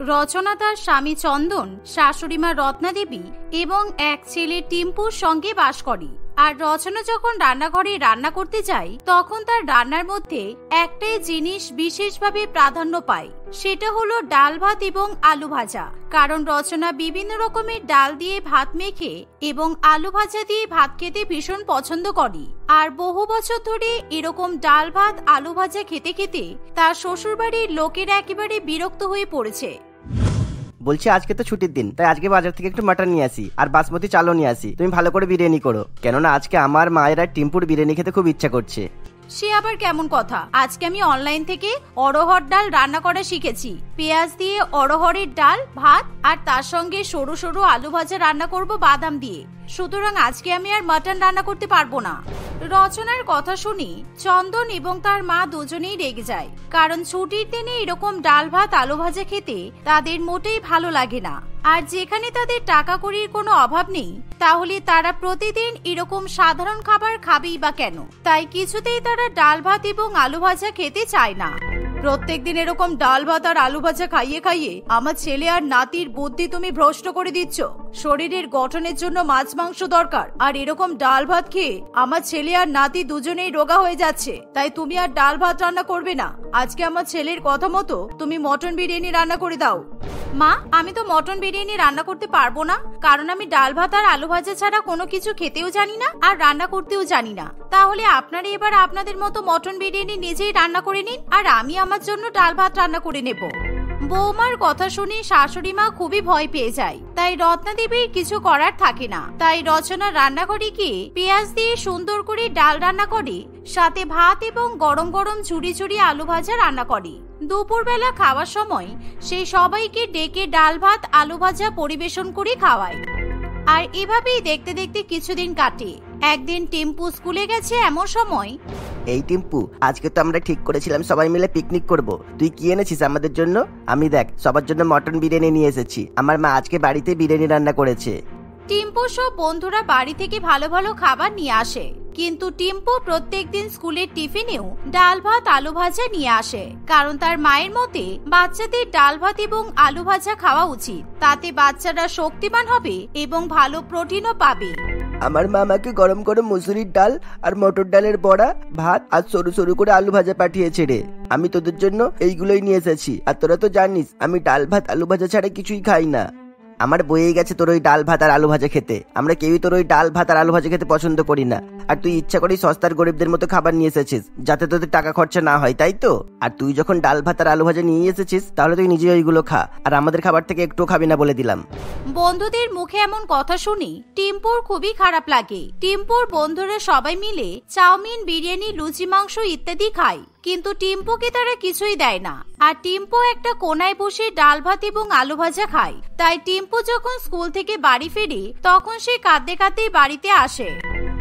রচনা তার স্বামী চন্দন, শাশুড়িমা রত্না দেবী এবং এক ছেলে টিম্পুর সঙ্গে বাস করে। আর রচনা যখন রান্নাঘরে রান্না করতে যায় তখন তার রান্নার মধ্যে একটাই জিনিস বিশেষভাবে প্রাধান্য পায়, সেটা হলো ডাল ভাত এবং আলু ভাজা। কারণ রচনা বিভিন্ন রকমের ডাল দিয়ে ভাত মেখে এবং আলু ভাজা দিয়ে ভাত খেতে ভীষণ পছন্দ করে। আর বহু বছর ধরে এরকম ডাল ভাত আলু ভাজা খেতে খেতে তার শ্বশুরবাড়ির লোকেরা একেবারে বিরক্ত হয়ে পড়েছে। বলছি আজকে তো ছুটির দিন, তাই আজকে বাজার থেকে একটু মাটন নিয়ে আসি আর বাসমতি চালও নিয়ে আসি। তুমি ভালো করে বিরিয়ানি করো, কেননা আজকে আমার মায়ের আর টিম্পুর বিরিয়ানি খেতে খুব ইচ্ছা করছে। সে আবার কেমন কথা? আজকে আমি অনলাইন থেকে অড়হর ডাল রান্না করা শিখেছি। পেঁয়াজ দিয়ে অড়হরের ডাল, ভাত আর তার সঙ্গে সরু সরু আলু ভাজা রান্না করব বাদাম দিয়ে। সুতরাং আজকে আমি আর মাটন রান্না করতে পারবো না। রচনার কথা শুনি চন্দন এবং তার মা দুজনেই রেগে যায়, কারণ ছুটির দিনে এরকম ডাল ভাত আলু ভাজা খেতে তাদের মোটেই ভালো লাগে না। আর যেখানে তাদের টাকা কড়ির কোনো অভাব নেই, তাহলে তারা প্রতিদিন এরকম সাধারণ খাবার খাবেই বা কেন? তাই কিছুতেই তারা ডাল ভাত এবং আলু ভাজা খেতে চায় না। প্রত্যেকদিন এরকম ডাল ভাত আর আলু ভাজা খাইয়ে খাইয়ে আমার ছেলে আর নাতির বুদ্ধি তুমি ভ্রষ্ট করে দিচ্ছ। শরীরের গঠনের জন্য মাছ মাংস দরকার, আর এরকম ডাল ভাত খেয়ে আমার ছেলে আর নাতি দুজনেই রোগা হয়ে যাচ্ছে। তাই তুমি আর ডাল ভাত রান্না করবে না। আজকে আমার ছেলের কথা মতো তুমি মটন বিরিয়ানি রান্না করে দাও। মা, আমি তো মটন বিরিয়ানি রান্না করতে পারবো না, কারণ আমি ডাল ভাত আর আলু ভাজা ছাড়া কোনো কিছু খেতেও জানি না আর রান্না করতেও জানি না। তাহলে আপনারা এবার আপনাদের মতো মটন বিরিয়ানি নিজেই রান্না করে নিন, আর আমি আমার জন্য ডাল ভাত রান্না করে নেব। বৌমার কথা শুনে শাশুড়ি মা খুবই ভয় পেয়ে যায়। তাই রত্না দেবীর কিছু করার থাকে না। তাই রচনা রান্নাঘরে গিয়ে পেঁয়াজ দিয়ে সুন্দর করে ডাল রান্না করে, সাথে ভাত এবং গরম গরম ঝুড়ি ঝুড়ি আলু ভাজা রান্না করে। দুপুরবেলা খাওয়ার সময় সে সবাইকে ডেকে ডাল ভাত আলু ভাজা পরিবেশন করে খাওয়ায়। আর এভাবেই দেখতে দেখতে কিছুদিন কাটে। একদিন টিম্পু স্কুলে গেছে এমন সময়, এই টিম্পু, আজকে তো আমরা ঠিক করেছিলাম সবাই মিলে পিকনিক করব। তুই কি এনেছিস আমাদের জন্য? আমি দেখ সবার জন্য মটন বিরিয়ানি নিয়ে এসেছি। আমার মা আজকে বাড়িতে বিরিয়ানি রান্না করেছে। টিম্পু সব বন্ধুরা বাড়ি থেকে ভালো ভালো খাবার নিয়ে আসে, কিন্তু টিম্পু প্রত্যেকদিন স্কুলের টিফিনেও ডাল ভাত আলু ভাজা নিয়ে আসে। কারণ তার মায়ের মতে বাচ্চাদের ডাল ভাত এবং আলু ভাজা খাওয়া উচিত, তাতে বাচ্চারা শক্তিমান হবে এবং ভালো প্রোটিনও পাবে। আমার মা আমাকে গরম গরম মুসুরির ডাল আর মটর ডালের বড়া, ভাত আর সরু সরু করে আলু ভাজা পাঠিয়েছে রে। আমি তোদের জন্য এইগুলোই নিয়ে এসেছি। আর তোরা তো জানিস আমি ডাল ভাত আলু ভাজা ছাড়া কিছুই খাই না। আমার বইয়ে গেছে তোর ওই ডাল ভাত আর আলু ভাজা খেতে। আমরা কেউই তোর ওই ডাল ভাত আর আলু ভাজা খেতে পছন্দ করি না। আর তুই ইচ্ছা করেই সস্তার গরিবদের মতো খাবার নিয়ে এসেছিস, যাতে তোদের টাকা খরচা না হয়, তাই তো? আর তুই যখন ডাল ভাত আর আলু ভাজা নিয়ে এসেছিস, তাহলে তুই নিজে ওইগুলো খা, আর আমাদের খাবার থেকে একটু খাবি না বলে দিলাম। বন্ধুদের মুখে এমন কথা শুনি টিম্পুর খুবই খারাপ লাগে। টিম্পুর বন্ধুরা সবাই মিলে চাউমিন, বিরিয়ানি, লুচি, মাংস ইত্যাদি খায়, কিন্তু টিম্পুকে তারা কিছুই দেয় না। আর টিম্পু একটা কোনায় বসে ডাল ভাত এবং আলু ভাজা খায়। তাই টিম্পু যখন স্কুল থেকে বাড়ি ফেরে তখন সে কাঁদতে কাঁদতে বাড়িতে আসে।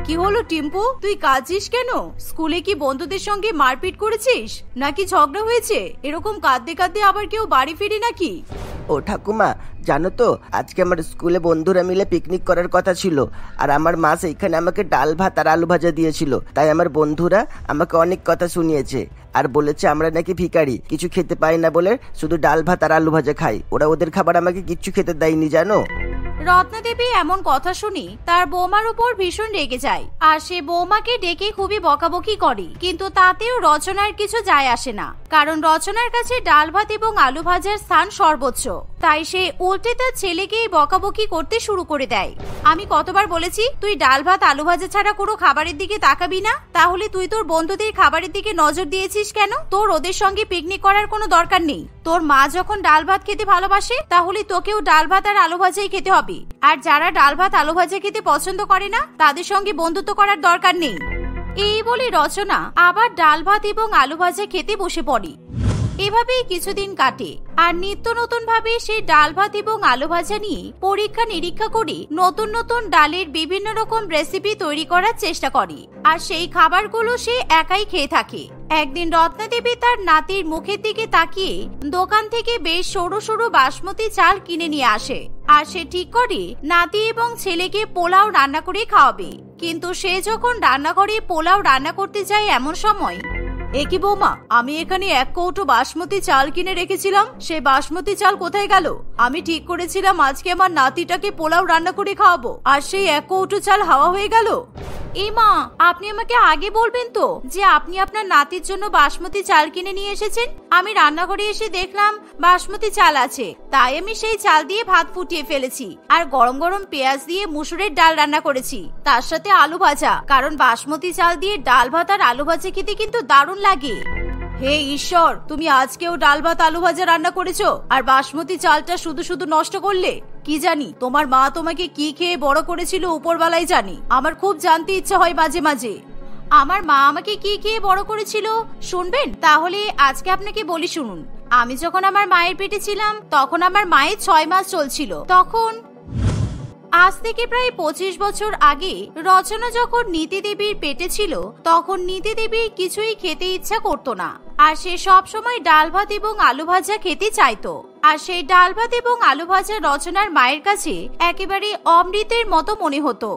কি হলো টিম্পু, তুই কাঁদছিস কেন? স্কুলে কি বন্ধুদের সঙ্গে মারপিট করেছিস নাকি ঝগড়া হয়েছে? এরকম কাঁদতে কাঁদতে আবার কেউ বাড়ি ফিরে নাকি? ও ঠাকুমা, জানো তো আজকে আমার স্কুলে বন্ধুরা মিলে পিকনিক করার কথা ছিল, আর আমার মা সেইখানে আমাকে ডাল ভাত আর আলু ভাজা দিয়েছিল। তাই আমার বন্ধুরা আমাকে অনেক কথা শুনিয়েছে আর বলেছে আমরা নাকি ভিখারি, কিছু খেতে পাই না বলে শুধু ডাল ভাত আর আলু ভাজা খাই। ওরা ওদের খাবার আমাকে কিচ্ছু খেতে দেয়নি, জানো? রত্না দেবী এমন কথা শুনি তার বৌমার উপর ভীষণ রেগে যায়, আর সে বৌমাকে ডেকে খুবই বকাবকি করে। কিন্তু তাতেও রচনার কিছু যায় আসে না, কারণ রচনার কাছে ডাল ভাত এবং আলু ভাজার স্থান সর্বোচ্চ। তাই সে উল্টে তার ছেলেকেই বকাবকি করতে শুরু করে দেয়। আমি কতবার বলেছি তুই ডাল ভাত আলু ভাজা ছাড়া কোনো খাবারের দিকে তাকাবি না? তাহলে তুই তোর বন্ধুদের খাবারের দিকে নজর দিয়েছিস কেন? তোর ওদের সঙ্গে পিকনিক করার কোনো দরকার নেই। তোর মা যখন ডাল ভাত খেতে ভালোবাসে, তাহলে তোকেও ডাল ভাত আর আলু ভাজাই খেতে হবে। আর যারা ডাল ভাত আলু ভাজা খেতে পছন্দ করে না, তাদের সঙ্গে বন্ধুত্ব করার দরকার নেই। এই বলে রচনা আবার ডাল ভাত এবং আলু ভাজা খেতে বসে পড়ে। এভাবেই কিছুদিন কাটে, আর নিত্য নতুন ভাবে সে ডাল ভাত এবং আলু ভাজা নিয়ে পরীক্ষা নিরীক্ষা করে নতুন নতুন ডালের বিভিন্ন রকম রেসিপি তৈরি করার চেষ্টা করে। আর সেই খাবারগুলো সে একাই খেয়ে থাকে। একদিন রত্না দেবী তার নাতির মুখের দিকে তাকিয়ে দোকান থেকে বেশ সরু সরু বাসমতি চাল কিনে নিয়ে আসে। আর সে ঠিক করে নাতি এবং ছেলেকে পোলাও রান্না করে খাওয়াবে। কিন্তু সে যখন রান্নাঘরে পোলাও রান্না করতে যায় এমন সময় এ কি বৌমা, আমি এখানে 1 কৌটো বাসমতি চাল কিনে রেখেছিলাম, সেই বাসমতি চাল কোথায় গেল? আমি ঠিক করেছিলাম আজকে আমার নাতিটাকে পোলাও রান্না করে খাওয়াবো, আর সেই 1 কৌটো চাল হাওয়া হয়ে গেল। এই মা, আপনি আমাকে আগে বলবেন তো যে আপনি আপনার নাতির জন্য বাসমতি চাল কিনে নিয়ে এসেছেন। আমি রান্নাঘরে এসে দেখলাম বাসমতি চাল আছে, তাই আমি সেই চাল দিয়ে ভাত ফুটিয়ে ফেলেছি আর গরম গরম পেঁয়াজ দিয়ে মুসুরের ডাল রান্না করেছি, তার সাথে আলু ভাজা। কারণ বাসমতি চাল দিয়ে ডাল ভাত আর আলু ভাজা খেতে কিন্তু দারুণ লাগে। হে ঈশ্বর, তুমি আজকেও ডাল ভাত আলু ভাজা রান্না করেছো আর বাসমতি চালটা শুধু শুধু নষ্ট করলে। কি জানি তোমার মা তোমাকে কি খেয়ে বড় করেছিল, উপরওয়ালাই জানি। আমার খুব জানতে ইচ্ছা হয় মাঝে মাঝে আমার মা আমাকে কি খেয়ে বড় করেছিল। শুনবেন? তাহলে আজকে আপনাকে বলি, শুনুন। আমি যখন আমার মায়ের পেটে ছিলাম তখন আমার মায়ের 6 মাস চলছিল। তখন আজ থেকে প্রায় 25 বছর আগে রচনা যখন নীতি দেবীর পেটে ছিল তখন নীতি দেবীর কিছুই খেতে ইচ্ছা করতো না, আর সে সব সময় ডাল ভাত এবং আলু ভাজা খেতে চাইতো। আর সেই ডাল ভাত এবং আলু ভাজা রচনার মায়ের কাছে একেবারে অমৃতের মতো মনে হতো।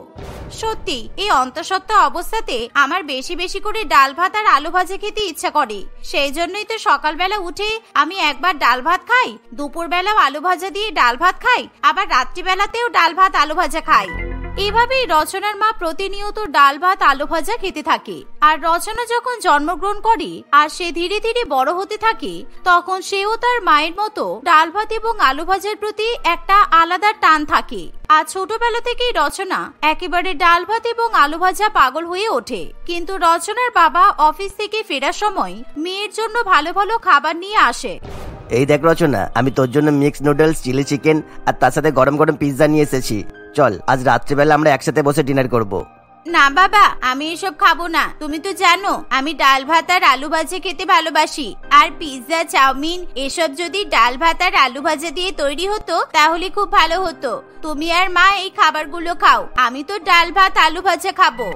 সত্যি এই অন্তঃসত্ত্বা অবস্থাতে আমার বেশি বেশি করে ডাল ভাত আর আলু ভাজা খেতে ইচ্ছা করে। সেই জন্যই তো সকালবেলা উঠে আমি একবার ডাল ভাত খাই, দুপুরবেলাও আলু ভাজা দিয়ে ডাল ভাত খাই, আবার রাত্রিবেলাতেও ডাল ভাত আলু ভাজা খাই। এভাবেই রচনার মা প্রতিনিয়ত ডাল ভাত আলু ভাজা খেতে থাকে। আর রচনা যখন জন্মগ্রহণ করে আর সে ধীরে ধীরে বড় হতে থাকে তখন সেও তার মায়ের মতো ডাল ভাত এবং আলু ভাজার প্রতি একটা আলাদা টান থাকে। আর ছোটবেলা থেকেই রচনা একেবারে ডাল ভাত এবং আলু ভাজা পাগল হয়ে ওঠে। কিন্তু রচনার বাবা অফিস থেকে ফেরার সময় মেয়ের জন্য ভালো ভালো খাবার নিয়ে আসে। এই দেখ রচনা, আমি তোর জন্য মিক্স নুডলস, চিলি চিকেন আর তার সাথে গরম গরম পিৎজা নিয়ে এসেছি। চল আজ রাত্রিবেলা আমরা একসাথে বসে ডিনার করব। না বাবা, আমি এসব খাবো না। তুমি তো জানো আমি ডাল ভাত আর আলু ভাজা খেতে ভালোবাসি। আর পিৎজা, চাউমিন এসব যদি ডাল ভাত আর আলু ভাজা দিয়ে তৈরি হতো তাহলে খুব ভালো হতো। তুমি আর মা এই খাবারগুলো খাও, আমি তো ডাল ভাত আলু ভাজা খাবো।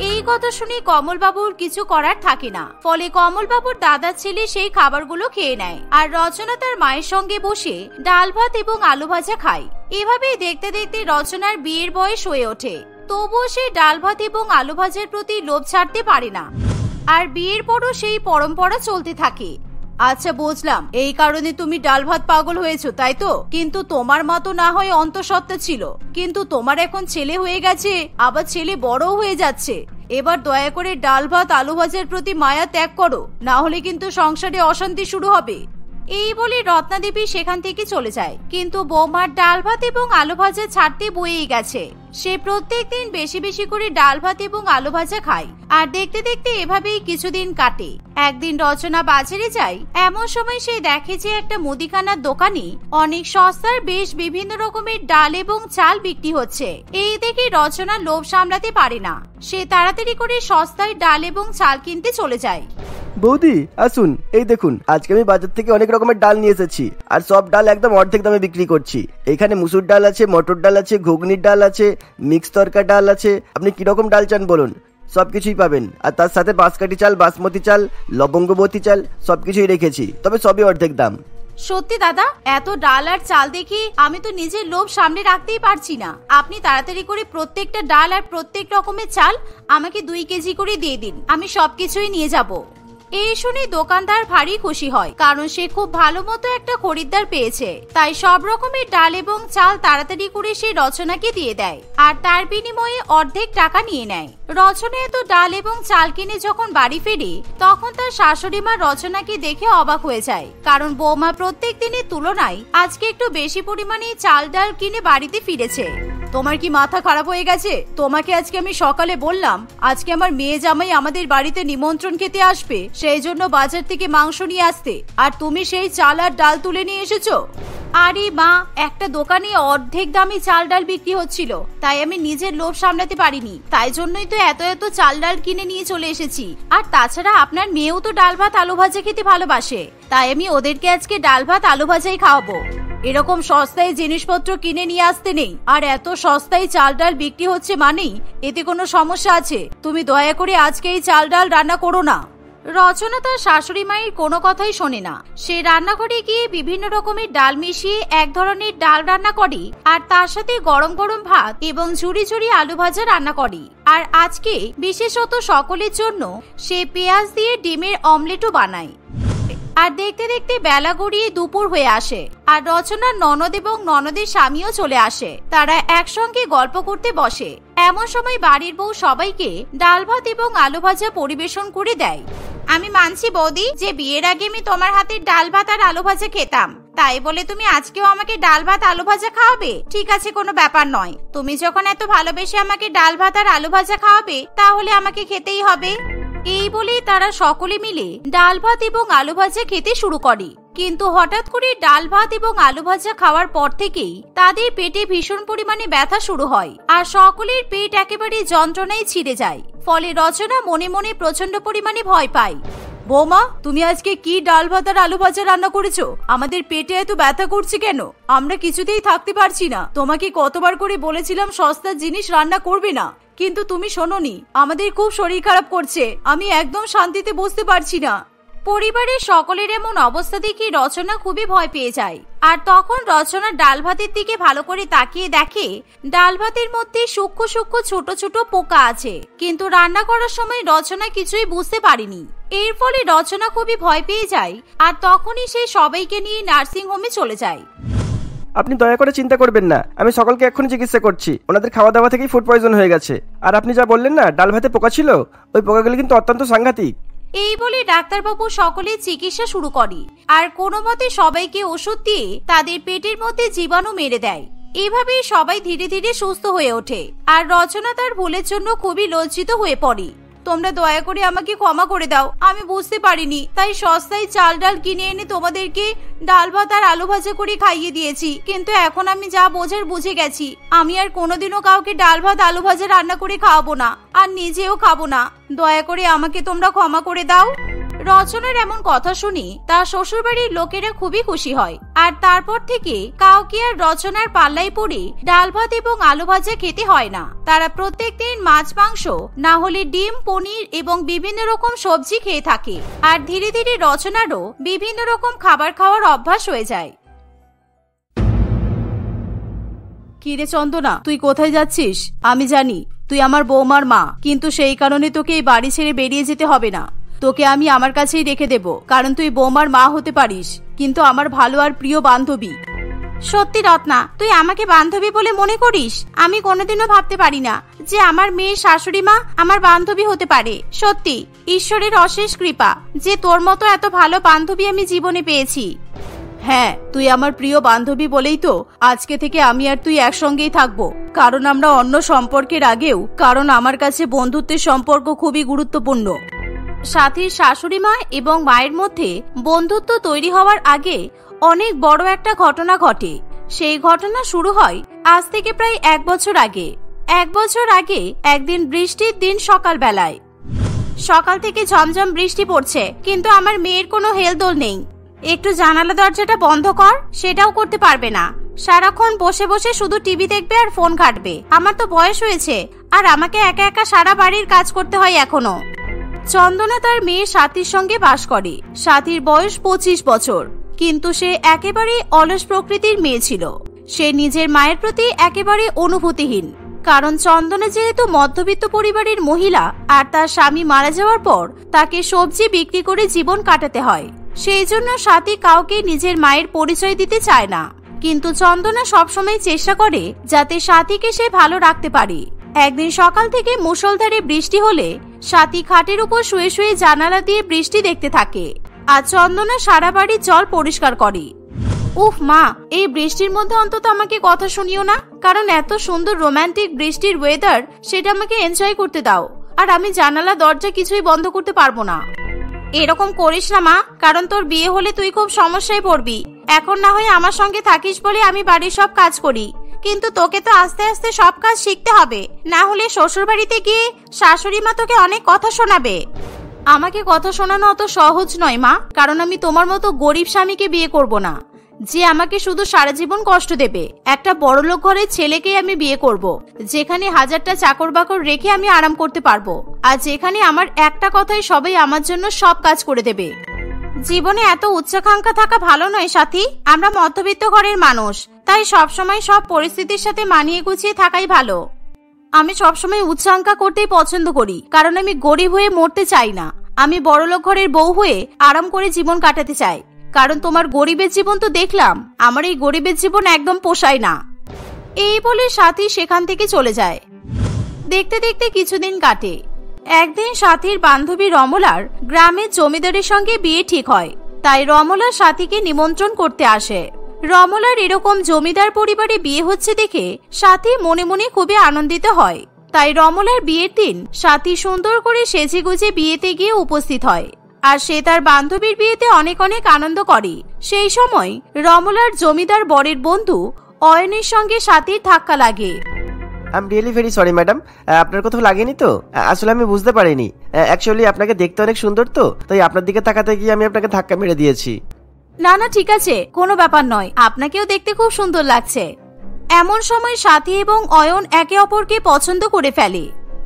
এই কথা শুনে কমলবাবুর কিছু করার থাকে না। ফলে কমলবাবুর দাদার ছেলে সেই খাবারগুলো খেয়ে নেয় আর রচনা তার মায়ের সঙ্গে বসে ডাল ভাত এবং আলু ভাজা খায়। এভাবেই দেখতে দেখতে রচনার বিয়ের বয়স হয়ে ওঠে। তবুও সে ডাল ভাত এবং আলু ভাজার প্রতি লোভ ছাড়তে পারে না। আর বিয়ের পরও সেই পরম্পরা চলতে থাকে। আচ্ছা বুঝলাম, এই কারণে তুমি ডাল ভাত পাগল হয়েছো, তাই তো? কিন্তু তোমার মা তো না হয় অন্তঃসত্ত্বা ছিল, কিন্তু তোমার এখন ছেলে হয়ে গেছে, আবার ছেলে বড়ও হয়ে যাচ্ছে। এবার দয়া করে ডাল ভাত আলু ভাজার প্রতি মায়া ত্যাগ করো, না হলে কিন্তু সংসারে অশান্তি শুরু হবে। এই বলে রত্না দেবী সেখান থেকে চলে যায়। কিন্তু বৌমার ডাল ভাত এবং আলু ভাজা ছাড়তে বয়েই গেছে। সে প্রত্যেকদিন বেশি বেশি করে ডাল ভাত এবং আলু ভাজা খায়। আর দেখতে দেখতে এভাবেই কিছুদিন কাটে। একদিন রচনা বাজারে যায়, এমন সময় সে দেখে যে একটা মুদিখানার দোকানে অনেক সস্তার বেশ বিভিন্ন রকমের ডাল এবং চাল বিক্রি হচ্ছে। এই দেখে রচনা লোভ সামলাতে পারে না। সে তাড়াতাড়ি করে সস্তায় ডাল এবং চাল কিনতে চলে যায়। বৌদি আসুন, এই দেখুন আজকে আমি বাজার থেকে অনেক রকমের ডাল নিয়ে এসেছি, আর সব ডাল একদম অর্ধেক দামে বিক্রি করছি। এখানে মুসুর ডাল আছে, মটর ডাল আছে, ঘুগনির ডাল আছে, মিক্স তরকা ডাল আছে। আপনি কিরকম ডাল চান বলুন, সবকিছুই পাবেন। আর তার সাথে বাঁশকাঠি চাল, বাসমতি চাল, লবঙ্গবতী চাল সবকিছুই রেখেছি, তবে সবই অর্ধেক দাম। সত্যি দাদা, এত ডাল আর চাল দেখি আমি তো নিজের লোভ সামনে রাখতেই পারছি না। আপনি তাড়াতাড়ি করে প্রত্যেকটা ডাল আর প্রত্যেক রকমের চাল আমাকে 2 কেজি করে দিয়ে দিন, আমি সবকিছুই নিয়ে যাব। এই শুনে দোকানদার ভারী খুশি হয়, কারণ সে খুব ভালো মতো একটা খরিদ্দার পেয়েছে। তাই সব রকমের ডাল এবং চাল তাড়াতাড়ি করে সে রচনাকে দিয়ে দেয়, আর তার বিনিময়ে অর্ধেক টাকা নিয়ে নেয়। রচনা এত ডাল এবং চাল কিনে যখন বাড়ি ফেরে তখন তার শাশুড়ি মা রচনাকে দেখে অবাক হয়ে যায়, কারণ বৌমা প্রত্যেক দিনের তুলনায় আজকে একটু বেশি পরিমাণে চাল ডাল কিনে বাড়িতে ফিরেছে। তোমার কি মাথা খারাপ হয়ে গেছে? তোমাকে আজকে আমি সকালে বললাম আজকে আমার মেয়ে জামাই আমাদের বাড়িতে নিমন্ত্রণ খেতে আসবে, সেই জন্য বাজার থেকে মাংস নিয়ে আসতে, আর তুমি সেই চাল আর ডাল তুলে নিয়ে এসেছো। আরে মা, একটা দোকানে অর্ধেক দামে চাল ডাল বিক্রি হচ্ছিল, তাই আমি নিজের লোভ সামলাতে পারিনি, তাই জন্যই তো এত এত চাল ডাল কিনে নিয়ে চলে এসেছি। আর তাছাড়া আপনার মেয়েও তো ডাল ভাত আলু ভাজা খেতে ভালোবাসে, তাই আমি ওদেরকে আজকে ডাল ভাত আলু ভাজাই খাওয়াবো। এরকম সস্তায় জিনিসপত্র কিনে নিয়ে আসতে নেই, আর এত সস্তায় চাল ডাল বিক্রি হচ্ছে মানেই এতে কোনো সমস্যা আছে। তুমি দয়া করে আজকে এই চাল ডাল রান্না করো না। রচনা তার শাশুড়ি মায়ের কোনো কথাই শোনে না। সে রান্নাঘরে গিয়ে বিভিন্ন রকমের ডাল মিশিয়ে এক ধরনের ডাল রান্না করে আর তার সাথে গরম গরম ভাত এবং ঝুরি ঝুরি আলু ভাজা রান্না করে। আর আজকে বিশেষত সকলের জন্য সে পেঁয়াজ দিয়ে ডিমের অমলেটও বানায়। আর দেখতে দেখতে বেলা গড়িয়ে দুপুর হয়ে আসে আর রচনার ননদ এবং ননদের স্বামীও চলে আসে। তারা একসঙ্গে গল্প করতে বসে। এমন সময় বাড়ির বউ সবাইকে ডাল ভাত এবং আলু ভাজা পরিবেশন করে দেয়। আমি মানছি বৌদি যে বিয়ের আগে আমি তোমার হাতের ডাল ভাত আর আলু ভাজা খেতাম, তাই বলে তুমি আজকেও আমাকে ডাল ভাত আলু ভাজা খাওয়াবে? ঠিক আছে, কোনো ব্যাপার নয়। তুমি যখন এত ভালোবেসে আমাকে ডাল ভাত আর আলু ভাজা খাওয়াবে তাহলে আমাকে খেতেই হবে। এই বলে তারা সকলে মিলে ডাল ভাত এবং আলু ভাজা খেতে শুরু করে। কিন্তু হঠাৎ করে ডাল ভাত এবং আলু ভাজা খাওয়ার পর থেকেই তাদের পেটে ভীষণ পরিমাণে ব্যথা শুরু হয় আর সকলের পেট একেবারে যন্ত্রণায় ছিঁড়ে যায়। ফলে রচনা মনে মনে প্রচন্ড পরিমাণে ভয় পায়। বৌমা, তুমি আজকে কি ডাল ভাত আর আলু ভাজা রান্না করেছো? আমাদের পেটে এত ব্যথা করছে কেন? আমরা কিছুতেই থাকতে পারছি না। তোমাকে কতবার করে বলেছিলাম সস্তার জিনিস রান্না করবে না, কিন্তু তুমি শোনোনি। আমাদের খুব শরীর খারাপ করছে, আমি একদম শান্তিতে বসতে পারছি না। পরিবারের সকলের এমন অবস্থা দেখে রচনা খুবই ভয় পেয়ে যায়। আর তখন রচনা ডাল ভাতের দিকে ভালো করে তাকিয়ে দেখে ডাল ভাতের মধ্যে সূক্ষ্ম সূক্ষ্ম ছোট ছোট পোকা আছে। কিন্তু রান্না করার সময় রচনা কিছুই বুঝতে পারেনি। এর ফলে রচনা খুবই ভয় পেয়ে যায় আর তখনই সে সবাইকে নিয়ে নার্সিং হোমে চলে যায়। আপনি দয়া করে চিন্তা করবেন না, আমি সকলকে এক্ষুনি চিকিৎসা করছি। ওনাদের খাওয়া দাওয়া থেকেই ফুড পয়জন হয়ে গেছে। আর আপনি যা বললেন না ডাল ভাতে পোকা ছিল, ওই পোকাগুলো কিন্তু অত্যন্ত সাংঘাতিক। এই বলে ডাক্তারবাবু সকলের চিকিৎসা শুরু করে আর কোনো মতে সবাইকে ওষুধ দিয়ে তাদের পেটের মধ্যে জীবাণু মেরে দেয়। এভাবেই সবাই ধীরে ধীরে সুস্থ হয়ে ওঠে আর রচনা তার ভুলের জন্য খুবই লজ্জিত হয়ে পড়ে। তোমরা দয়া করে আমাকে ক্ষমা করে দাও, আমি বুঝতে পারিনি, তাই সস্তায় চাল ডাল কিনে এনে তোমাদেরকে ডাল ভাত আর আলু ভাজা করে খাইয়ে দিয়েছি। কিন্তু এখন আমি যা বোঝার বুঝে গেছি, আমি আর কোনোদিনও কাউকে ডাল ভাত আলু ভাজা রান্না করে খাওয়াবো না আর নিজেও খাবো না। দয়া করে আমাকে তোমরা ক্ষমা করে দাও। রচনার এমন কথা শুনে তার শ্বশুরবাড়ির লোকেরা খুবই খুশি হয় আর তারপর থেকে কাউকে আর রচনার পাল্লায় পড়ে ডাল ভাত এবং আলু ভাজা খেতে হয় না। তারা প্রত্যেকদিন মাছ মাংস না হলে ডিম, পনির এবং বিভিন্ন রকম সবজি খেয়ে থাকে। আর ধীরে ধীরে রচনারও বিভিন্ন রকম খাবার খাওয়ার অভ্যাস হয়ে যায়। কিরে চন্দনা, তুই কোথায় যাচ্ছিস? আমি জানি তুই আমার বৌমার মা, কিন্তু সেই কারণে তোকে এই বাড়ি ছেড়ে বেরিয়ে যেতে হবে না। তোকে আমি আমার কাছেই রেখে দেব, কারণ তুই বৌমার মা হতে পারিস, কিন্তু আমার ভালো আর প্রিয় বান্ধবী। সত্যি রত্না, তুই আমাকে বান্ধবী বলে মনে করিস? আমি কোনোদিনও ভাবতে পারি না যে আমার মেয়ের শাশুড়ি মা আমার বান্ধবী হতে পারে। সত্যি ঈশ্বরের অশেষ কৃপা যে তোর মতো এত ভালো বান্ধবী আমি জীবনে পেয়েছি। হ্যাঁ, তুই আমার প্রিয় বান্ধবী বলেই তো আজকে থেকে আমি আর তুই একসঙ্গেই থাকবো, কারণ আমরা অন্য সম্পর্কের আগেও, কারণ আমার কাছে বন্ধুত্বের সম্পর্ক খুবই গুরুত্বপূর্ণ। সাথীর শাশুড়ি মা এবং মায়ের মধ্যে বন্ধুত্ব তৈরি হওয়ার আগে অনেক বড় একটা ঘটনা ঘটে। সেই ঘটনা শুরু হয় আজ থেকে প্রায় 1 বছর আগে। 1 বছর আগে একদিন বৃষ্টির দিন সকালবেলায়। সকাল থেকে ঝমঝম বৃষ্টি পড়ছে, কিন্তু আমার মেয়ের কোনো হেলদোল নেই। একটু জানালা দরজাটা বন্ধ কর, সেটাও করতে পারবে না। সারাক্ষণ বসে বসে শুধু টিভি দেখবে আর ফোন ঘাঁটবে। আমার তো বয়স হয়েছে আর আমাকে একা একা সারা বাড়ির কাজ করতে হয় এখনো। চন্দনা তার মেয়ে সাথীর সঙ্গে বাস করে। সাথীর বয়স 25 বছর, কিন্তু সে একেবারে অলস প্রকৃতির মেয়ে ছিল। সে নিজের মায়ের প্রতি একেবারে অনুভূতিহীন, কারণ চন্দনা যেহেতু মধ্যবিত্ত পরিবারের মহিলা আর তার স্বামী মারা যাওয়ার পর তাকে সবজি বিক্রি করে জীবন কাটাতে হয়। সেই জন্য সাথী কাউকে নিজের মায়ের পরিচয় দিতে চায় না। কিন্তু চন্দনা সবসময় চেষ্টা করে যাতে সাথীকে সে ভালো রাখতে পারে। একদিন সকাল থেকে মুষলধারে বৃষ্টি হলে সাথী খাটের উপর শুয়ে শুয়ে জানালা দিয়ে বৃষ্টি দেখতে থাকে আর চন্দনা সারা বাড়ির জল পরিষ্কার করে। উফ মা, এই বৃষ্টির মধ্যে অন্তত আমাকে কথা শুনিও না, কারণ এত সুন্দর রোমান্টিক বৃষ্টির ওয়েদার, সেটা আমাকে এনজয় করতে দাও। আর আমি জানালা দরজা কিছুই বন্ধ করতে পারবো না। এরকম করিস না মা, কারণ তোর বিয়ে হলে তুই খুব সমস্যায় পড়বি। এখন না হয় আমার সঙ্গে থাকিস বলে আমি বাড়ির সব কাজ করি, কিন্তু তোকে তো আস্তে আস্তে সব কাজ শিখতে হবে, না হলে শ্বশুর বাড়িতে গিয়ে শাশুড়ি মা তোকে অনেক কথা শোনাবে। আমাকে কথা শোনানো অত সহজ নয় মা, কারণ আমি তোমার মতো গরিব স্বামীকে বিয়ে করব না। যে আমাকে শুধু সারা জীবন কষ্ট দেবে। একটা বড়লোক ঘরের ছেলেকে আমি বিয়ে করব, যেখানে 1000টা চাকর বাকর রেখে আমি আরাম করতে পারবো, আর যেখানে আমার একটা কথাই সবাই আমার জন্য সব কাজ করে দেবে। জীবনে এত উচ্চাকাঙ্ক্ষা থাকা ভালো নয় সাথী। আমরা মধ্যবিত্ত ঘরের মানুষ, তাই সবসময় সব পরিস্থিতির সাথে মানিয়ে গুছিয়ে থাকাই ভালো। আমি সবসময় উচ্চাকাঙ্ক্ষা করতেই পছন্দ করি, কারণ আমি গরিব হয়ে মরতে চাই না। আমি বড়লোক ঘরের বউ হয়ে আরাম করে জীবন কাটাতে চাই, কারণ তোমার গরিবের জীবন তো দেখলাম, আমার এই গরিবের জীবন একদম পোষায় না। এই বলে সাথী সেখান থেকে চলে যায়। দেখতে দেখতে কিছুদিন কাটে। একদিন সাথীর বান্ধবী রমলার গ্রামের জমিদারের সঙ্গে বিয়ে ঠিক হয়, তাই রমলা সাথীকে নিমন্ত্রণ করতে আসে। রমলার এরকম জমিদার পরিবারে বিয়ে হচ্ছে দেখে সাথী মনে মনে খুবই আনন্দিত হয়। তাই রমলার বিয়ের দিন সাথী সুন্দর করে সেজেগুজে বিয়েতে গিয়ে উপস্থিত হয়, আর সে তার বান্ধবীর বিয়েতে অনেক অনেক আনন্দ করে। সেই সময় রমলার জমিদার বরের বন্ধু অয়নের সঙ্গে সাথীর ধাক্কা লাগে। I am really very sorry madam, আপনার কোথাও লাগেনি তো? আসলে আমি বুঝতে পারিনি। অ্যাকচুয়ালি আপনাকে দেখতে অনেক সুন্দর তো, তাই আপনার দিকে তাকাতে গিয়ে আমি আপনাকে ধাক্কা মেরে দিয়েছি। না না, ঠিক আছে, কোনো ব্যাপার নয়, আপনাকেও দেখতে খুব সুন্দর লাগছে। এমন সময় সাথী এবং অয়ন একে অপরকে পছন্দ করে ফেলে,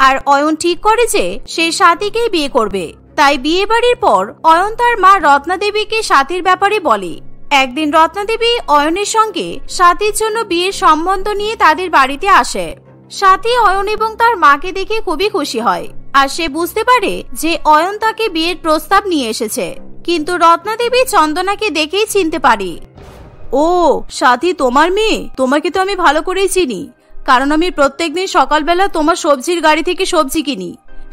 আর অয়ন ঠিক করে যে সে সাথীকেই বিয়ে করবে। তাই বিয়ে বাড়ির পর অয়ন তার মা রত্না দেবীকে সাথীর ব্যাপারে বলে। একদিন রত্না দেবী অয়নের সঙ্গে সাথীর জন্য বিয়ের সম্বন্ধ নিয়ে তাদের বাড়িতে আসে। সাথী অয়ন এবং তার মাকে দেখে খুবই খুশি হয়, আর সে বুঝতে পারে যে অয়ন তাকে বিয়ের প্রস্তাব নিয়ে এসেছে। কিন্তু রত্না দেবী চন্দনাকে দেখেই চিনতে পারে। ও সাথী, তোমার মেয়ে? তোমাকে তো আমি ভালো করেই চিনি, কারণ আমি প্রত্যেকদিন সকালবেলা তোমার সবজির গাড়ি থেকে সবজি কিনি।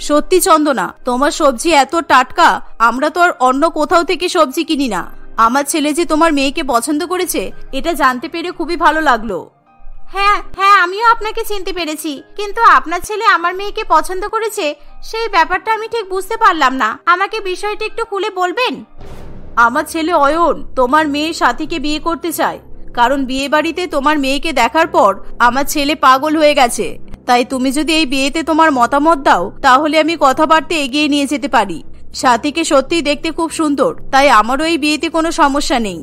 সত্যি চন্দনা, তোমার সবজি এত টাটকা, আমরা তো আর অন্য কোথাও থেকে সবজি কিনি না। আমার ছেলে যে তোমার মেয়েকে পছন্দ করেছে, এটা জানতে পেরে খুবই ভালো লাগলো। হ্যাঁ হ্যাঁ, আমিও আপনাকে চিনতে পেরেছি, কিন্তু আপনার ছেলে আমার মেয়েকে পছন্দ করেছে সেই ব্যাপারটা আমি ঠিক বুঝতে পারলাম না। আমাকে বিষয়টা একটু খুলে বলবেন? আমার ছেলে অয়ন তোমার মেয়ের সাথীকে বিয়ে করতে চায়, কারণ বিয়ে বাড়িতে তোমার মেয়েকে দেখার পর আমার ছেলে পাগল হয়ে গেছে। তাই তুমি যদি এই বিয়েতে তোমার মতামত দাও, তাহলে আমি কথাবার্তা এগিয়ে নিয়ে যেতে পারি। সাথীকে সত্যিই দেখতে খুব সুন্দর, তাই আমারও এই বিয়েতে কোনো সমস্যা নেই।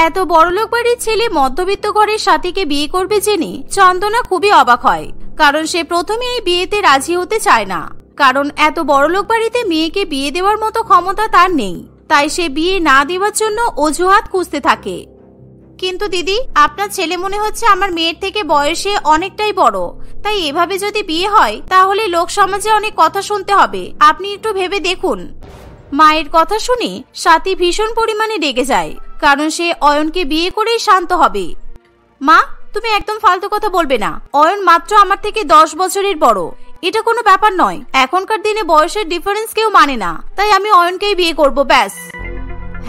এত বড়লোক বাড়ির ছেলে মধ্যবিত্ত ঘরের সাথীকে বিয়ে করবে জেনে চন্দনা খুবই অবাক হয়, কারণ সে প্রথমে এই বিয়েতে রাজি হতে চায় না, কারণ এত বড়লোক বাড়িতে মেয়েকে বিয়ে দেওয়ার মতো ক্ষমতা তার নেই। তাই সে বিয়ে না দেওয়ার জন্য অজুহাত খুঁজতে থাকে। কিন্তু দিদি, আপনার ছেলে মনে হচ্ছে আমার মেয়ের থেকে বয়সে অনেকটাই বড়, তাই এভাবে যদি বিয়ে হয় তাহলে লোক সমাজে অনেক কথা শুনতে হবে। আপনি একটু ভেবে দেখুন। মায়ের কথা শুনে সাথী ভীষণ পরিমাণে রেগে যায়, কারণ সে অয়নকে বিয়ে করেই শান্ত হবে। মা, তুমি একদম ফালতু কথা বলবে না। অয়ন মাত্র আমার থেকে 10 বছরের বড়, এটা কোনো ব্যাপার নয়। এখনকার দিনে বয়সের ডিফারেন্স কেউ মানে না, তাই আমি অয়নকেই বিয়ে করব, ব্যাস।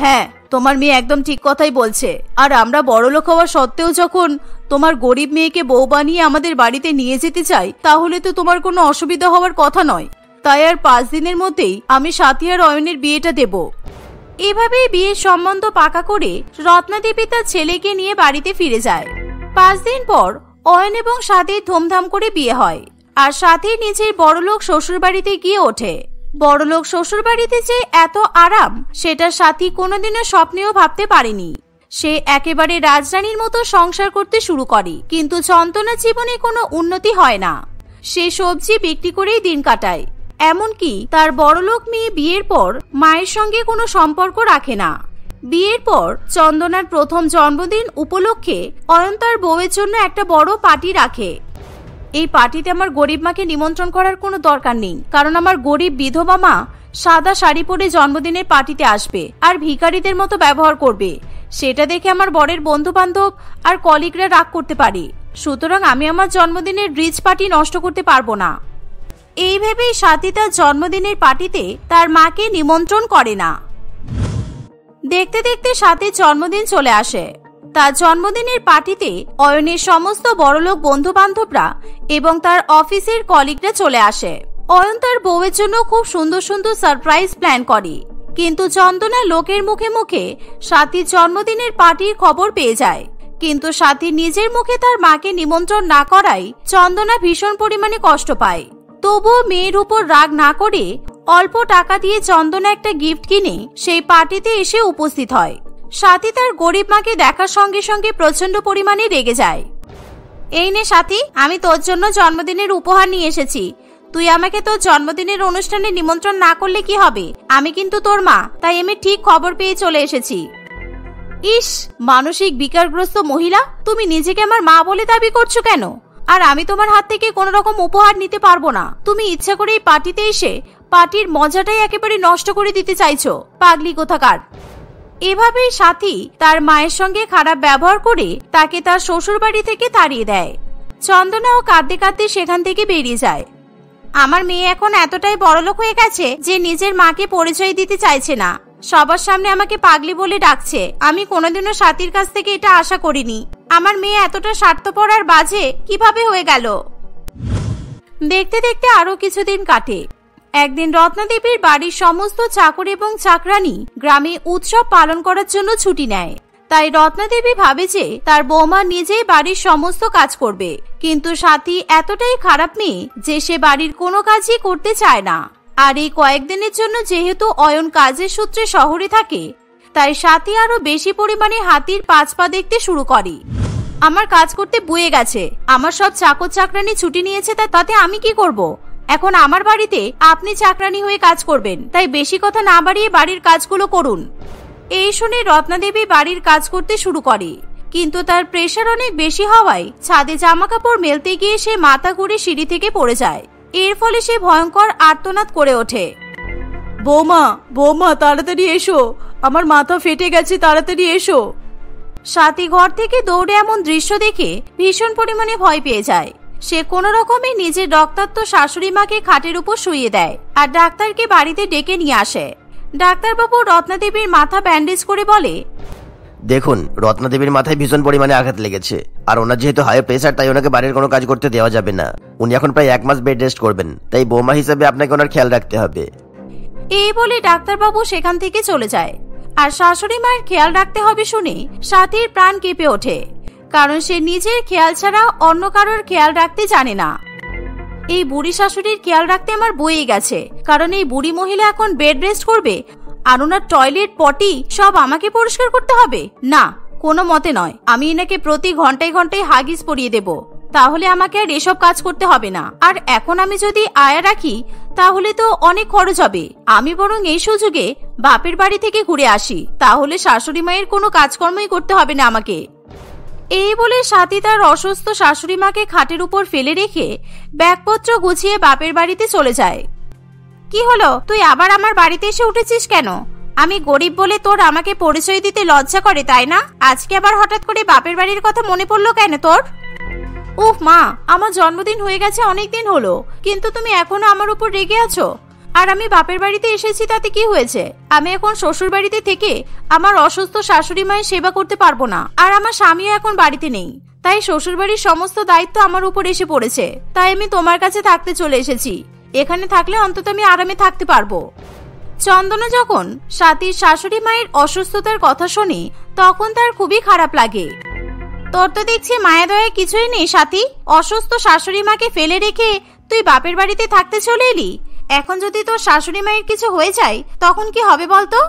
হ্যাঁ, তোমার মেয়ে একদম ঠিক কথাই বলছে। আর আমরা বড়লোক হওয়া সত্ত্বেও যখন তোমার গরিব মেয়েকে বউ বানিয়ে আমাদের বাড়িতে নিয়ে যেতে চাই, তাহলে তো তোমার কোনো অসুবিধা হওয়ার কথা নয়। তাই আর 5 দিনের মধ্যেই আমি সাথী আর অয়নের বিয়েটা দেব। এভাবেই বিয়ের সম্বন্ধ পাকা করে রত্নাদেবী তার ছেলেকে নিয়ে বাড়িতে ফিরে যায়। 5 দিন পর অয়ন এবং সাথীর ধুমধাম করে বিয়ে হয়, আর সাথী নিজের বড়লোক শ্বশুর বাড়িতে গিয়ে ওঠে। বড়লোক শ্বশুর বাড়িতে যে এত আরাম, সেটা সাথী কোনোদিনও স্বপ্নেও ভাবতে পারেনি। সে একেবারে রাজরানীর মতো সংসার করতে শুরু করে, কিন্তু চন্দনার জীবনে কোনো উন্নতি হয় না। সে সবজি বিক্রি করেই দিন কাটায়। এমনকি তার বড়লোক মেয়ে বিয়ের পর মায়ের সঙ্গে কোনো সম্পর্ক রাখে না। বিয়ের পর চন্দনার প্রথম জন্মদিন উপলক্ষে অয়ন তার বউয়ের জন্য একটা বড় পার্টি রাখে। এই পার্টিতে আমার গরিব মাকে নিমন্ত্রণ করার কোনো দরকার নেই, কারণ আমার গরিব বিধবা মা সাদা শাড়ি পরে জন্মদিনের পার্টিতে আসবে আর ভিখারিদের মতো ব্যবহার করবে। সেটা দেখে আমার বরের বন্ধু বান্ধব আর কলিগরা রাগ করতে পারে। সুতরাং আমি আমার জন্মদিনের রিচ পার্টি নষ্ট করতে পারবো না। এই ভেবেই সাথী তার জন্মদিনের পার্টিতে তার মাকে নিমন্ত্রণ করে না। দেখতে দেখতে সাথীর জন্মদিন চলে আসে। তার জন্মদিনের পার্টিতে অয়নের সমস্ত বড়লোক বন্ধু বান্ধবরা এবং তার অফিসের কলিগরা চলে আসে। অয়ন তার বউয়ের জন্য খুব সুন্দর সুন্দর সারপ্রাইজ প্ল্যান করে, কিন্তু চন্দনা লোকের মুখে মুখে সাথীর জন্মদিনের পার্টির খবর পেয়ে যায়। কিন্তু সাথী নিজের মুখে তার মাকে নিমন্ত্রণ না করায় চন্দনা ভীষণ পরিমাণে কষ্ট পায়। তবুও মেয়ের উপর রাগ না করে অল্প টাকা দিয়ে চন্দনা একটা গিফট কিনে সেই পার্টিতে এসে উপস্থিত হয়। সাথী তার গরিব মাকে দেখার সঙ্গে সঙ্গে প্রচন্ড পরিমাণে রেগে যায়। এই নে সাথী, আমি তোর জন্য জন্মদিনের উপহার নিয়ে এসেছি। তুই আমাকে তোর জন্মদিনের অনুষ্ঠানে নিমন্ত্রণ না করলে কি হবে? আমি কিন্তু তোর মা, তাই আমি ঠিক খবর পেয়ে চলে এসেছি। ইস, মানসিক বিকারগ্রস্ত মহিলা, তুমি নিজেকে আমার মা বলে দাবি করছো কেন? আর আমি তোমার হাত থেকে কোনো রকম উপহার নিতে পারবো না। তুমি ইচ্ছা করে এই পার্টিতে এসে পার্টির মজাটাই একেবারে নষ্ট করে দিতে চাইছো, পাগলি কোথাকার। এভাবেই সাথী তার মায়ের সঙ্গে খারাপ ব্যবহার করে তাকে তার শ্বশুর বাড়ি থেকে তাড়িয়ে দেয়। চন্দনাও কাঁদতে কাঁদতে সেখান থেকে বেরিয়ে যায়। আমার মেয়ে এখন এতটাই বড়লোক হয়ে গেছে যে নিজের মাকে পরিচয় দিতে চাইছে না, সবার সামনে আমাকে পাগলি বলে ডাকছে। আমি কোনোদিনও সাথীর কাছ থেকে এটা আশা করিনি। আমার মেয়ে এতটা স্বার্থপর আর বাজে কিভাবে হয়ে গেল? দেখতে দেখতে আরো কিছুদিন কাটে। একদিন রত্নাদেবীর বাড়ির সমস্ত চাকর এবং চাকরানী গ্রামে উৎসব পালন করার জন্য ছুটি নেয়। তাই রত্নাদেবী ভাবে যে তার বৌমা নিজেই বাড়ির সমস্ত কাজ করবে, কিন্তু সাথী এতটাই খারাপ মেয়ে যে সে বাড়ির কোনো কাজই করতে চায় না। আর এই কয়েকদিনের জন্য যেহেতু অয়ন কাজের সূত্রে শহরে থাকে, তাই সাথী আরো বেশি পরিমাণে হাতির পাঁচ পা দেখতে শুরু করে। আমার কাজ করতে বয়ে গেছে, আমার সব চাকর চাকরানি ছুটি নিয়েছে, তাতে আমি কি করব? এখন আমার বাড়িতে আপনি চাকরানি হয়ে কাজ করবেন, তাই বেশি কথা না বাড়িয়ে বাড়ির কাজগুলো করুন। এই শুনে রত্নাদেবী বাড়ির কাজ করতে শুরু করে, কিন্তু তার প্রেশার অনেক বেশি হওয়ায় ছাদে জামা কাপড় মেলতে গিয়ে সে মাথা ঘুরে সিঁড়ি থেকে পড়ে যায়। এর ফলে সে ভয়ঙ্কর আর্তনাদ করে ওঠে। বৌমা, বৌমা, তাড়াতাড়ি এসো, আমার মাথা ফেটে গেছে, তাড়াতাড়ি এসো। সাথী ঘর থেকে দৌড়ে এমন দৃশ্য দেখে ভীষণ পরিমাণে ভয় পেয়ে যায়। সে কোনো রকমে নিজের রক্তাক্ত শাশুড়ি মাকে খাটের উপর শুইয়ে দেয় আর ডাক্তারকে বাড়িতে ডেকে নিয়ে আসে। ডাক্তারবাবু রত্নাদেবীর মাথা ব্যান্ডেজ করে বলে, দেখুন, রত্নাদেবীর মাথায় ভীষণ পরিমাণে আঘাত লেগেছে, আর ওনার যেহেতু হাই প্রেসার, তাই ওনাকে বাড়ির কোনো কাজ করতে দেওয়া যাবে না। উনি এখন প্রায় 1 মাস বেড রেস্ট করবেন, তাই বৌমা হিসেবে আপনাকে ওনার খেয়াল রাখতে হবে। এই বলে ডাক্তারবাবু সেখান থেকে চলে যায়। আর শাশুড়ি মায়ের খেয়াল রাখতে হবে শুনে সাথীর প্রাণ কেঁপে ওঠে, কারণ সে নিজের খেয়াল ছাড়া অন্য কারোর খেয়াল রাখতে জানে না। এই বুড়ি শাশুড়ির খেয়াল রাখতে আমার বয়ে গেছে, কারণ এই বুড়ি মহিলা এখন বেড রেস্ট করবে আর ওনার টয়লেট পটি সব আমাকে পরিষ্কার করতে হবে। না, কোনো মতে নয়। আমি এনাকে প্রতি ঘন্টায় ঘন্টায় হাগিস পরিয়ে দেব, তাহলে আমাকে আর এসব কাজ করতে হবে না। আর এখন আমি যদি আয়া রাখি তাহলে তো অনেক খরচ হবে। আমি বরং এই সুযোগে বাপের বাড়ি থেকে ঘুরে আসি, তাহলে শাশুড়ি মায়ের কোনো কাজকর্মই করতে হবে না আমাকে। এই বলে সাথী তার অসুস্থ শাশুড়ি মাকে খাটের উপর ফেলে রেখে ব্যাগপত্র গুছিয়ে বাপের বাড়িতে চলে যায়। কি হলো, তুই আবার আমার বাড়িতে এসে উঠেছিস কেন? আমি গরিব বলে তোর আমাকে পরিচয় দিতে লজ্জা করে, তাই না? আজকে আবার হঠাৎ করে বাপের বাড়ির কথা মনে পড়লো কেন তোর? উফ মা, আমার জন্মদিন হয়ে গেছে অনেকদিন হলো, কিন্তু তুমি এখনো আমার উপর রেগে আছো। আর আমি বাপের বাড়িতে এসেছি তাতে কি হয়েছে? আমি এখন শ্বশুর বাড়িতে থেকে আমার অসুস্থ শাশুড়ি মায়ের সেবা করতে পারবো না, আর আমার স্বামীও এখন বাড়িতে নেই, তাই শ্বশুর বাড়ির সমস্ত দায়িত্ব আমার উপর এসে পড়েছে। তাই আমি তোমার কাছে থাকতে চলে এসেছি। এখানে থাকলে অন্তত আমি আরামে থাকতে পারবো। চন্দনা যখন সাথীর শাশুড়ি মায়ের অসুস্থতার কথা শুনে তখন তার খুবই খারাপ লাগে। তোর তো দেখছি মায়া দয়া কিছুই নেই সাথী। অসুস্থ শাশুড়ি মাকে ফেলে রেখে তুই বাপের বাড়িতে থাকতে চলে এলি। এখন যদি তোর শাশুড়ি মায়ের কিছু হয়ে যায় তখন কি হবে বলতো?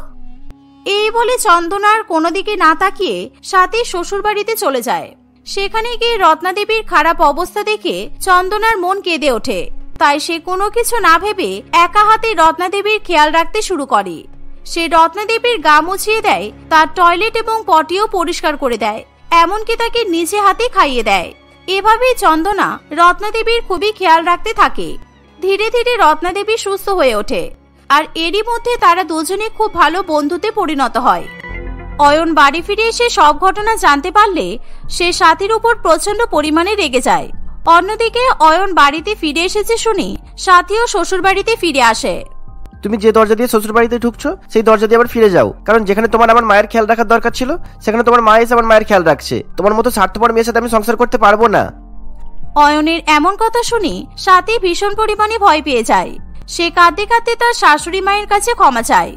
এই বলে চন্দনার কোনো দিকে না তাকিয়ে সাথী শ্বশুর বাড়িতে চলে যায়। সেখানে গিয়ে রত্নাদেবীর খারাপ অবস্থা দেখে চন্দনার মন কেঁদে ওঠে। তাই সে কোনো কিছু না ভেবে একা হাতে রত্নাদেবীর খেয়াল রাখতে শুরু করে। সে রত্নাদেবীর গা মুছিয়ে দেয়, তার টয়লেট এবং পটিও পরিষ্কার করে দেয়, এমনকি তাকে নিজে হাতে খাইয়ে দেয়। এভাবেই চন্দনা রত্নাদেবীর খুবই খেয়াল রাখতে থাকে। ধীরে ধীরে রত্নাদেবী সুস্থ হয়ে ওঠে, আর এরই মধ্যে তারা দুজনে খুব ভালো বন্ধুতে পরিণত হয়। অয়ন বাড়ি ফিরে এসে সব ঘটনা জানতে পারলে সে সাথীর উপর প্রচন্ড পরিমাণে রেগে যায়। অন্যদিকে অয়ন বাড়িতে ফিরে এসেছে শুনে সাথীও শ্বশুর বাড়িতে ফিরে আসে। তুমি যে দরজা দিয়ে শ্বশুর বাড়িতে ঢুকছো সেই দরজা দিয়ে আবার ফিরে যাও, কারণ যেখানে তোমার আমার মায়ের খেয়াল রাখার দরকার ছিল সেখানে তোমার মা এসে আমার মায়ের খেয়াল রাখছে। তোমার মতো স্বার্থপর মেয়ের সাথে আমি সংসার করতে পারবো না। অয়নের এমন কথা শুনে সাথী ভীষণ পরিমাণে ভয় পেয়ে যায়। সে কাঁদতে কাঁদতে তার শাশুড়ি মায়ের কাছে ক্ষমা চায়।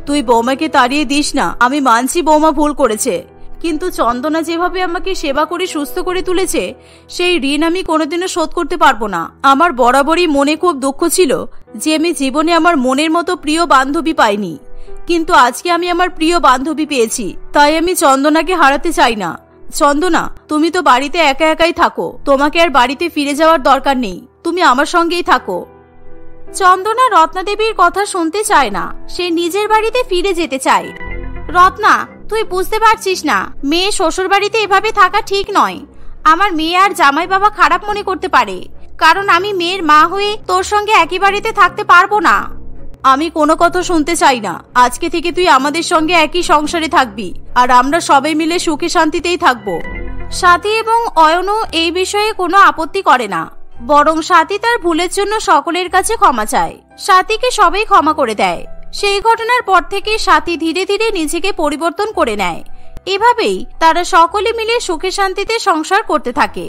তুই বৌমাকে তাড়িয়ে দিস না, আমি মানছি বৌমা ভুল করেছে, কিন্তু চন্দনা যেভাবে আমাকে সেবা করে সুস্থ করে তুলেছে সেই ঋণ আমি কোনোদিনও শোধ করতে পারবো না। আমার বরাবরই মনে খুব দুঃখ ছিল যে আমি জীবনে আমার মনের মতো প্রিয় বান্ধবী পাইনি। কিন্তু আজকে আমি আমার প্রিয় বান্ধবী পেয়েছি, তাই আমি চন্দনাকে হারাতে চাই না। চন্দনা, তুমি তো বাড়িতে একা একাই থাকো, তোমাকে আর বাড়িতে ফিরে যাওয়ার দরকার নেই, তুমি আমার সঙ্গেই থাকো। চন্দনা রত্নাদেবীর কথা শুনতে চায় না, সে নিজের বাড়িতে ফিরে যেতে চায়। রত্না, তুই বুঝতে পারছিস না, মেয়ে শ্বশুর বাড়িতে এভাবে থাকা ঠিক নয়। আমার মেয়ে আর জামাই বাবা খারাপ মনে করতে পারে, কারণ আমি মেয়ের মা হয়ে তোর সঙ্গে একই বাড়িতে থাকতে পারবো না। আমি কোনো কথা শুনতে চাই না, আজকে থেকে তুই আমাদের সঙ্গে একই সংসারে থাকবি, আর আমরা সবাই মিলে সুখে শান্তিতেই থাকবো। সাথী এবং অয়নও এই বিষয়ে কোনো আপত্তি করে না, বরং সাথী তার ভুলের জন্য সকলের কাছে ক্ষমা চায়। সাথীকে সবাই ক্ষমা করে দেয়। সেই ঘটনার পর থেকে সাথী ধীরে ধীরে নিজেকে পরিবর্তন করে নেয়। এভাবেই তারা সকলে মিলে সুখে শান্তিতে সংসার করতে থাকে।